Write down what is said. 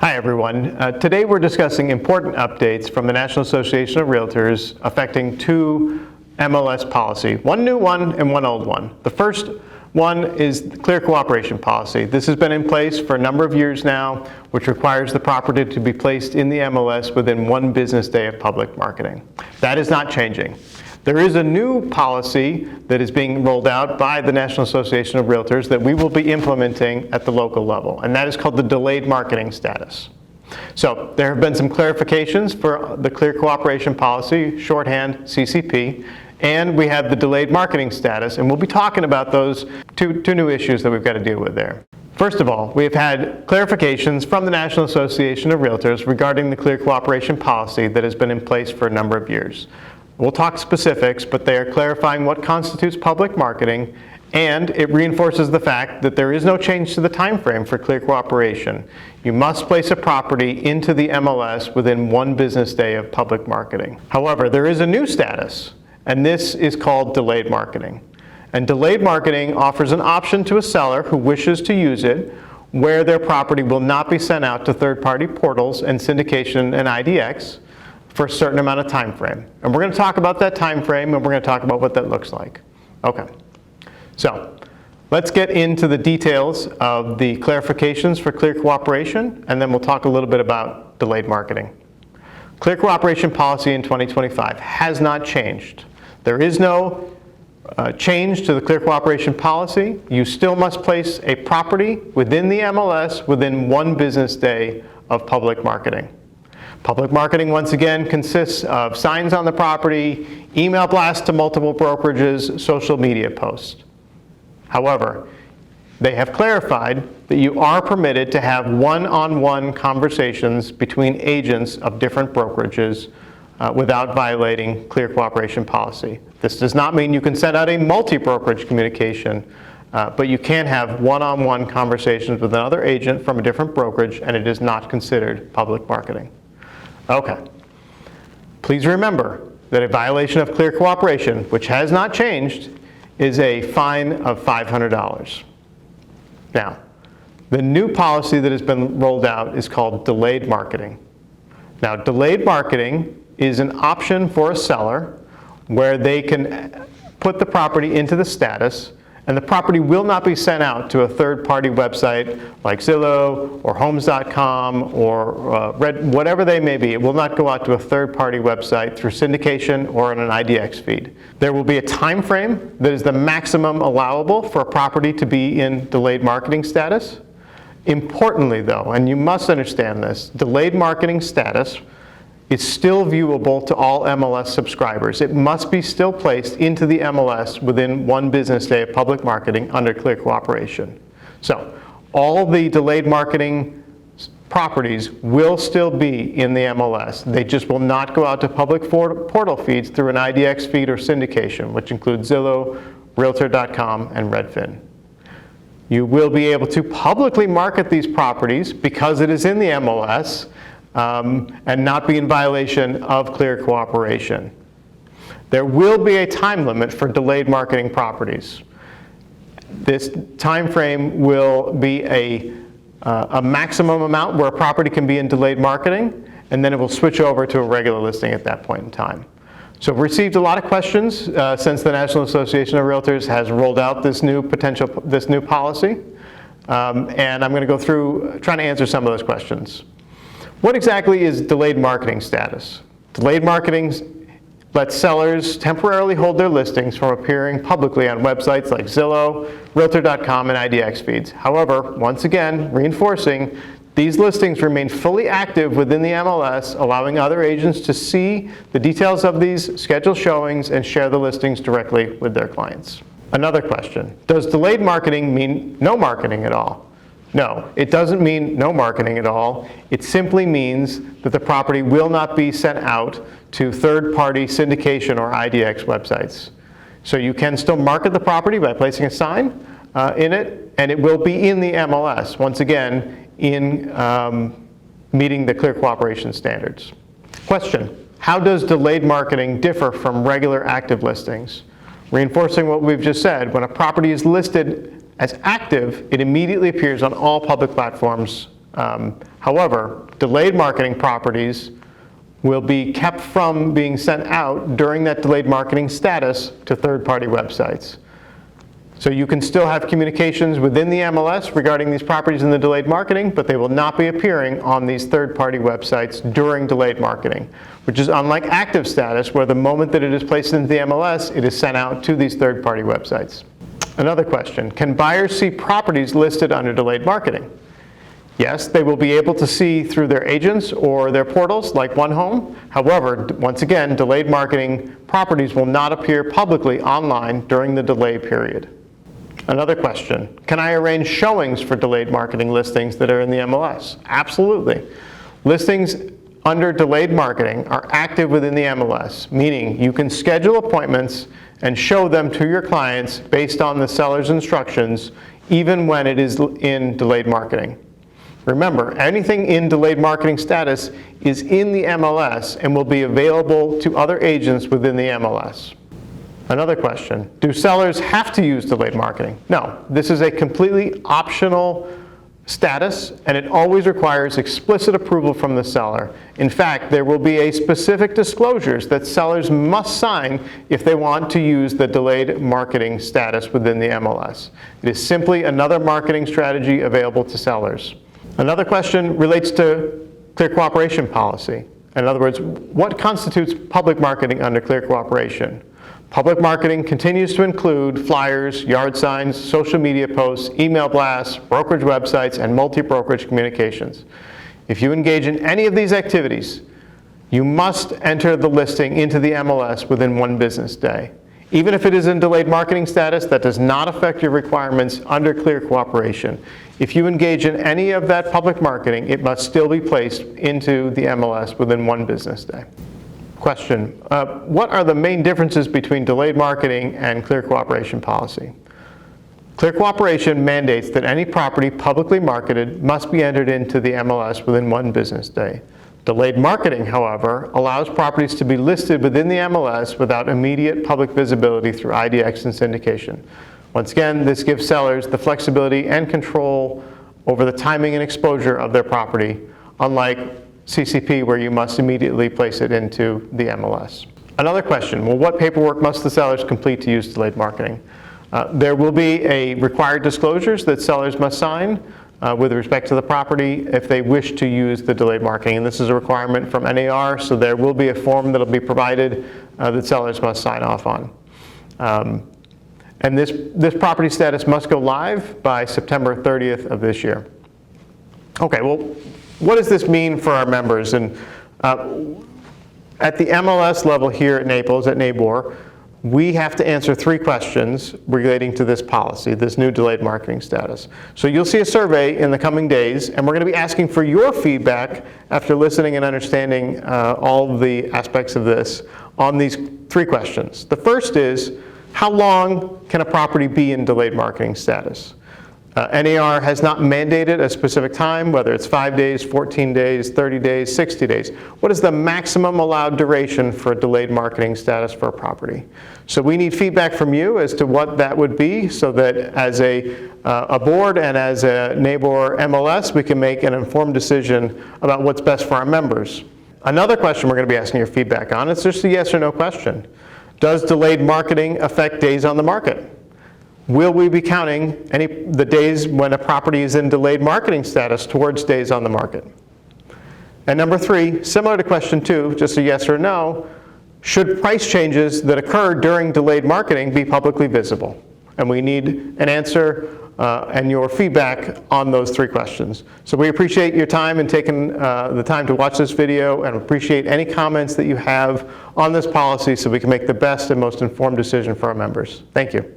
Hi everyone. Today we're discussing important updates from the National Association of Realtors affecting two MLS policy, one new one and one old one. The first one is the Clear Cooperation Policy. This has been in place for a number of years now, which requires the property to be placed in the MLS within 1 business day of public marketing. That is not changing. There is a new policy that is being rolled out by the National Association of Realtors that we will be implementing at the local level, and that is called the Delayed Marketing Status. So there have been some clarifications for the Clear Cooperation Policy, shorthand CCP, and we have the Delayed Marketing Status, and we'll be talking about those two new issues that we've got to deal with there. First of all, we've had clarifications from the National Association of Realtors regarding the Clear Cooperation Policy that has been in place for a number of years. We'll talk specifics, but they are clarifying what constitutes public marketing, and it reinforces the fact that there is no change to the time frame for Clear Cooperation. You must place a property into the MLS within 1 business day of public marketing. However, there is a new status, and this is called delayed marketing. And delayed marketing offers an option to a seller who wishes to use it where their property will not be sent out to third-party portals and syndication and IDX for a certain amount of time frame. And we're going to talk about that time frame, and we're going to talk about what that looks like. Okay, so let's get into the details of the clarifications for Clear Cooperation, and then we'll talk a little bit about delayed marketing. Clear Cooperation Policy in 2025 has not changed. There is no change to the Clear Cooperation Policy. You still must place a property within the MLS within 1 business day of public marketing. Public marketing, once again, consists of signs on the property, email blasts to multiple brokerages, social media posts. However, they have clarified that you are permitted to have one-on-one conversations between agents of different brokerages without violating Clear Cooperation Policy. This does not mean you can send out a multi-brokerage communication, but you can have one-on-one conversations with another agent from a different brokerage, and it is not considered public marketing. Okay. Please remember that a violation of Clear Cooperation, which has not changed, is a fine of $500. Now, the new policy that has been rolled out is called delayed marketing. Now, delayed marketing is an option for a seller where they can put the property into the status, and the property will not be sent out to a third-party website like Zillow or Homes.com or whatever they may be. It will not go out to a third-party website through syndication or on an IDX feed. There will be a time frame that is the maximum allowable for a property to be in delayed marketing status. Importantly, though, and you must understand this, delayed marketing status is still viewable to all MLS subscribers. It must be still placed into the MLS within 1 business day of public marketing under Clear Cooperation. So all the delayed marketing properties will still be in the MLS. They just will not go out to public portal feeds through an IDX feed or syndication, which includes Zillow, Realtor.com, and Redfin. You will be able to publicly market these properties because it is in the MLS, and not be in violation of Clear Cooperation. There will be a time limit for delayed marketing properties. This time frame will be a maximum amount where a property can be in delayed marketing, and then it will switch over to a regular listing at that point in time. So we've received a lot of questions since the National Association of Realtors has rolled out this new policy, and I'm going to go through trying to answer some of those questions. What exactly is delayed marketing status? Delayed marketing lets sellers temporarily hold their listings from appearing publicly on websites like Zillow, Realtor.com, and IDX feeds. However, once again, reinforcing, these listings remain fully active within the MLS, allowing other agents to see the details of these scheduled showings and share the listings directly with their clients. Another question, does delayed marketing mean no marketing at all? No, it doesn't mean no marketing at all. It simply means that the property will not be sent out to third-party syndication or IDX websites. So you can still market the property by placing a sign in it, and it will be in the MLS, once again, in meeting the Clear Cooperation standards. Question, how does delayed marketing differ from regular active listings? Reinforcing what we've just said, when a property is listed as active, it immediately appears on all public platforms However, delayed marketing properties will be kept from being sent out during that delayed marketing status to third-party websites. So you can still have communications within the MLS regarding these properties in the delayed marketing, but they will not be appearing on these third-party websites during delayed marketing, which is unlike active status, where the moment that it is placed into the MLS, it is sent out to these third-party websites. Another question, can buyers see properties listed under delayed marketing? Yes, they will be able to see through their agents or their portals like One Home. However, once again, delayed marketing properties will not appear publicly online during the delay period. Another question, can I arrange showings for delayed marketing listings that are in the MLS? Absolutely. Listings under delayed marketing are active within the MLS, meaning you can schedule appointments and show them to your clients based on the seller's instructions, even when it is in delayed marketing. Remember, anything in delayed marketing status is in the MLS and will be available to other agents within the MLS. Another question, do sellers have to use delayed marketing? No, this is a completely optional status, and it always requires explicit approval from the seller. In fact, there will be a specific disclosures that sellers must sign if they want to use the delayed marketing status within the MLS. It is simply another marketing strategy available to sellers. Another question relates to clear cooperation policy. In other words, what constitutes public marketing under clear cooperation? Public marketing continues to include flyers, yard signs, social media posts, email blasts, brokerage websites, and multi-brokerage communications. If you engage in any of these activities, you must enter the listing into the MLS within 1 business day. Even if it is in delayed marketing status, that does not affect your requirements under clear cooperation. If you engage in any of that public marketing, it must still be placed into the MLS within 1 business day. Question, what are the main differences between delayed marketing and clear cooperation policy? Clear cooperation mandates that any property publicly marketed must be entered into the MLS within 1 business day. Delayed marketing, however, allows properties to be listed within the MLS without immediate public visibility through IDX and syndication. Once again, this gives sellers the flexibility and control over the timing and exposure of their property, unlike CCP, where you must immediately place it into the MLS. Another question, well, what paperwork must the sellers complete to use delayed marketing? There will be a required disclosures that sellers must sign with respect to the property if they wish to use the delayed marketing. And this is a requirement from NAR, so there will be a form that will be provided that sellers must sign off on. And this property status must go live by September 30th of this year. Okay, well, what does this mean for our members? And at the MLS level here at Naples, at NABOR, we have to answer 3 questions relating to this policy, this new delayed marketing status. So you'll see a survey in the coming days, and we're going to be asking for your feedback after listening and understanding all of the aspects of this on these 3 questions. The first is, how long can a property be in delayed marketing status? NAR has not mandated a specific time, whether it's 5 days, 14 days, 30 days, 60 days. What is the maximum allowed duration for a delayed marketing status for a property? So we need feedback from you as to what that would be, so that as a board and as a NABOR MLS, we can make an informed decision about what's best for our members. Another question we're going to be asking your feedback on, it's just a yes or no question. Does delayed marketing affect days on the market? Will we be counting the days when a property is in delayed marketing status towards days on the market? And number 3, similar to question 2, just a yes or no, should price changes that occur during delayed marketing be publicly visible? And we need an answer and your feedback on those 3 questions. So we appreciate your time and taking the time to watch this video, and appreciate any comments that you have on this policy so we can make the best and most informed decision for our members. Thank you.